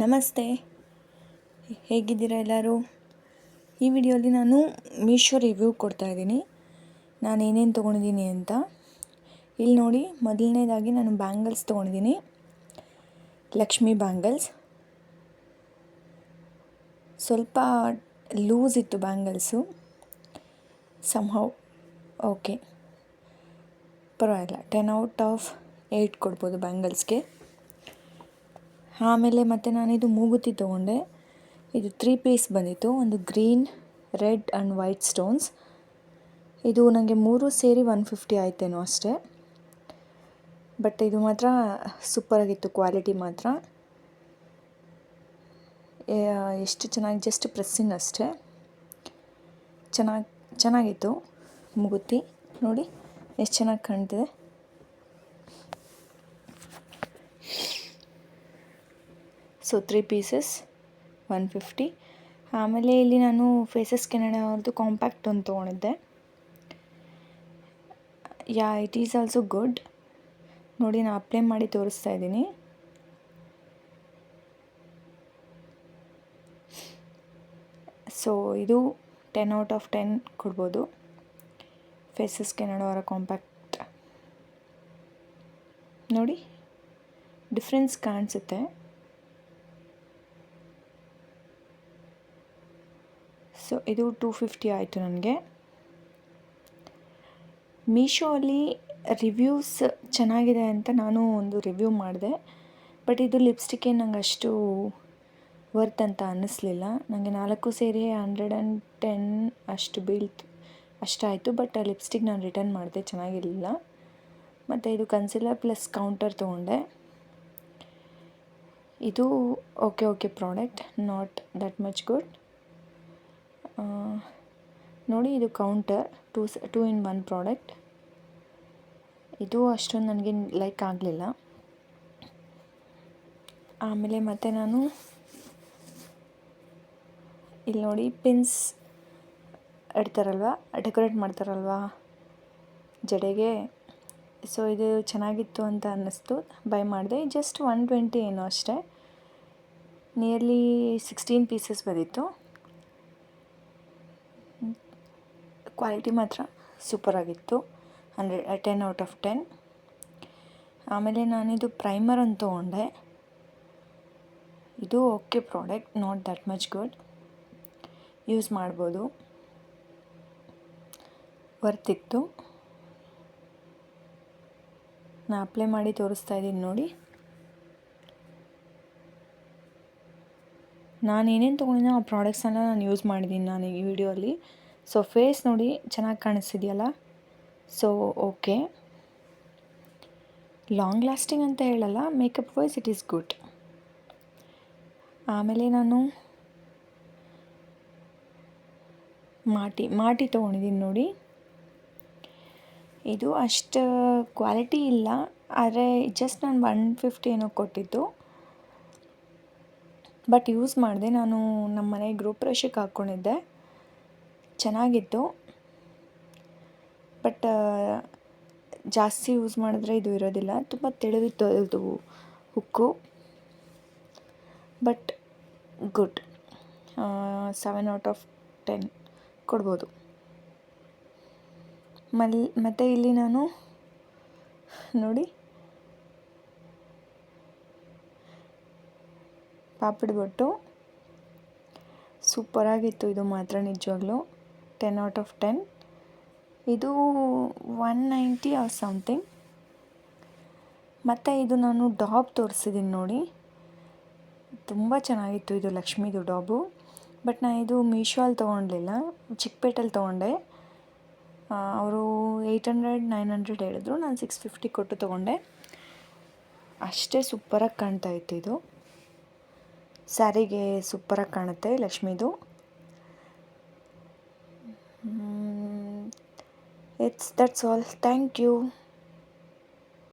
ನಮಸ್ತೆ, ಹೇಗಿದ್ದೀರಾ ಎಲ್ಲರೂ? ಈ ವಿಡಿಯೋಲಿ ನಾನು ಮೀಶೋ ರಿವ್ಯೂ ಕೊಡ್ತಾಯಿದ್ದೀನಿ, ನಾನು ಏನೇನು ತೊಗೊಂಡಿದ್ದೀನಿ ಅಂತ. ಇಲ್ಲಿ ನೋಡಿ, ಮೊದಲನೇದಾಗಿ ನಾನು ಬ್ಯಾಂಗಲ್ಸ್ ತೊಗೊಂಡಿದ್ದೀನಿ, ಲಕ್ಷ್ಮಿ ಬ್ಯಾಂಗಲ್ಸ್. ಸ್ವಲ್ಪ ಲೂಸ್ ಇತ್ತು ಬ್ಯಾಂಗಲ್ಸು, ಸಮ್ಹೌ ಓಕೆ, ಪರವಾಗಿಲ್ಲ. 10/8 ಕೊಡ್ಬೋದು ಬ್ಯಾಂಗಲ್ಸ್ಗೆ. ಆಮೇಲೆ ಮತ್ತೆ ನಾನಿದು ಮೂಗುತಿ ತೊಗೊಂಡೆ. ಇದು 3 ಪೀಸ್ ಬಂದಿತ್ತು, ಒಂದು green, red and white stones. ಇದು ನನಗೆ 3 ಸೇರಿ 150 ಆಯ್ತೇನೋ ಅಷ್ಟೇ. ಬಟ್ ಇದು ಮಾತ್ರ ಸೂಪರಾಗಿತ್ತು, ಕ್ವಾಲಿಟಿ ಮಾತ್ರ ಎಷ್ಟು ಚೆನ್ನಾಗಿ, ಜಸ್ಟ್ ಪ್ರೆಸ್ಸಿಂಗ್ ಅಷ್ಟೇ, ಚೆನ್ನಾಗಿತ್ತು. ಮೂಗುತಿ ನೋಡಿ ಎಷ್ಟು ಚೆನ್ನಾಗಿ ಕಾಣ್ತಿದೆ. So 3 pieces 150. ಆಮೇಲೆ ಇಲ್ಲಿ ನಾನು ಫೇಸಸ್ ಕೆನಡಾ ಅವ್ರದ್ದು ಕಾಂಪ್ಯಾಕ್ಟ್ ಒಂದು ತೊಗೊಂಡಿದ್ದೆ. It is also good. ನೋಡಿ, ನಾನು ಅಪ್ಲೈ ಮಾಡಿ ತೋರಿಸ್ತಾ ಇದ್ದೀನಿ. ಸೊ ಇದು 10/10 ಕೊಡ್ಬೋದು, ಫೇಸಸ್ ಕೆನಡಾ ಅವರ ಕಾಂಪ್ಯಾಕ್ಟ್. ನೋಡಿ, ಡಿಫ್ರೆನ್ಸ್ ಕಾಣಿಸುತ್ತೆ. ಸೊ ಇದು 250 ಆಯಿತು ನನಗೆ. ಮೀಶೋ ಅಲ್ಲಿ ರಿವ್ಯೂಸ್ ಚೆನ್ನಾಗಿದೆ ಅಂತ ನಾನು ಒಂದು ರಿವ್ಯೂ ಮಾಡಿದೆ. ಬಟ್ ಇದು ಲಿಪ್ಸ್ಟಿಕ್ ನಂಗೆ ಅಷ್ಟು ವರ್ತ್ ಅಂತ ಅನ್ನಿಸ್ಲಿಲ್ಲ. ನನಗೆ 4 ಸೇರಿ 110 ಅಷ್ಟಾಯಿತು. ಬಟ್ ಆ ಲಿಪ್ಸ್ಟಿಕ್ ನಾನು ರಿಟರ್ನ್ ಮಾಡಿದೆ, ಚೆನ್ನಾಗಿರಲಿಲ್ಲ. ಮತ್ತು ಇದು ಕನ್ಸಿಲರ್ ಪ್ಲಸ್ ಕೌಂಟರ್ ತೊಗೊಂಡೆ. ಇದು okay product, not that much good. ನೋಡಿ, ಇದು ಕೌಂಟರ್ 2 in 1 ಪ್ರಾಡಕ್ಟ್. ಇದು ಅಷ್ಟೊಂದು ನನಗೆ ಲೈಕ್ ಆಗಲಿಲ್ಲ. ಆಮೇಲೆ ಮತ್ತೆ ನಾನು ಇಲ್ಲಿ ನೋಡಿ, ಪಿನ್ಸ್ ಇಡ್ತಾರಲ್ವ, ಡೆಕೋರೇಟ್ ಮಾಡ್ತಾರಲ್ವ ಜಡೆಗೆ. ಸೊ ಇದು ಚೆನ್ನಾಗಿತ್ತು ಅಂತ ಅನ್ನಿಸ್ತು, ಬೈ ಮಾಡಿದೆ. ಜಸ್ಟ್ 120 ಏನೋ ಅಷ್ಟೇ. ನಿಯರ್ಲಿ 16 ಪೀಸಸ್ ಬಂದಿತ್ತು. ಕ್ವಾಲಿಟಿ ಮಾತ್ರ ಸೂಪರಾಗಿತ್ತು, 10/10. ಆಮೇಲೆ ನಾನಿದು ಪ್ರೈಮರ್ ಅಂತ ತೊಗೊಂಡೆ. ಇದು okay product, not that much good. Use ಮಾಡ್ಬೋದು, ವರ್ತಿತ್ತು. ನಾನು ಅಪ್ಲೈ ಮಾಡಿ ತೋರಿಸ್ತಾ ಇದ್ದೀನಿ ನೋಡಿ. ನಾನು ಏನೇನು ತೊಗೊಂಡಿದ್ದೆ ಆ ಪ್ರಾಡಕ್ಟ್ಸನ್ನು ನಾನು ಯೂಸ್ ಮಾಡಿದ್ದೀನಿ ನಾನು ಈ ವಿಡಿಯೋಲಿ. ಸೊ ಫೇಸ್ ನೋಡಿ ಚೆನ್ನಾಗಿ ಕಾಣಿಸ್ತಿದೆಯಲ್ಲ. ಸೊ ಓಕೆ, ಲಾಂಗ್ ಲಾಸ್ಟಿಂಗ್ ಅಂತ ಹೇಳಲ್ಲ, makeup wise it is good. ಆಮೇಲೆ ನಾನು ಮಾಟಿ ತೊಗೊಂಡಿದ್ದೀನಿ ನೋಡಿ. ಇದು ಅಷ್ಟು ಕ್ವಾಲಿಟಿ ಇಲ್ಲ, ಆದರೆ ಜಸ್ಟ್ ನಾನು 150 ಏನೋ ಕೊಟ್ಟಿದ್ದು. ಬಟ್ ಯೂಸ್ ಮಾಡಿದೆ, ನಾನು ನಮ್ಮ ಮನೆ ಗೃಹಪ್ರವೇಶಕ್ಕೆ ಹಾಕ್ಕೊಂಡಿದ್ದೆ, ಚೆನ್ನಾಗಿತ್ತು. ಬಟ್ ಜಾಸ್ತಿ ಯೂಸ್ ಮಾಡಿದ್ರೆ ಇದು ಇರೋದಿಲ್ಲ, ತುಂಬ ತೆಳುವಿತ್ತು ಅದು ಹುಕ್ಕು. ಬಟ್ ಗುಡ್, 7/10 ಕೊಡ್ಬೋದು. ಮತ್ತು ಇಲ್ಲಿ ನಾನು ನೋಡಿ, ಪಾಪಡಿ ಬೊಟ್ಟು ಸೂಪರಾಗಿತ್ತು. ಇದು ಮಾತ್ರ ನಿಜವಾಗ್ಲೂ 10/10. ಇದು 190 ಆರ್ ಸಮಥಿಂಗ್. ಮತ್ತು ಇದು ನಾನು ಡಾಬ್ ತೋರಿಸಿದ್ದೀನಿ ನೋಡಿ, ತುಂಬ ಚೆನ್ನಾಗಿತ್ತು. ಇದು ಲಕ್ಷ್ಮೀದು ಡಾಬು. ಬಟ್ ನಾನು ಇದು ಮೀಶೋಲ್ಲಿ ತೊಗೊಳ್ಲಿಲ್ಲ, ಚಿಕ್ಕಪೇಟೆಲ್ಲಿ ತೊಗೊಂಡೆ. ಅವರು 800-900 ಹೇಳಿದ್ರು, ನಾನು 650 ಕೊಟ್ಟು ತೊಗೊಂಡೆ. ಅಷ್ಟೇ ಸೂಪರಾಗಿ ಕಾಣ್ತಾ ಇತ್ತು. ಇದು ಸ್ಯಾರಿಗೆ ಸೂಪರಾಗಿ ಕಾಣುತ್ತೆ ಲಕ್ಷ್ಮೀದು. That's all. Thank you.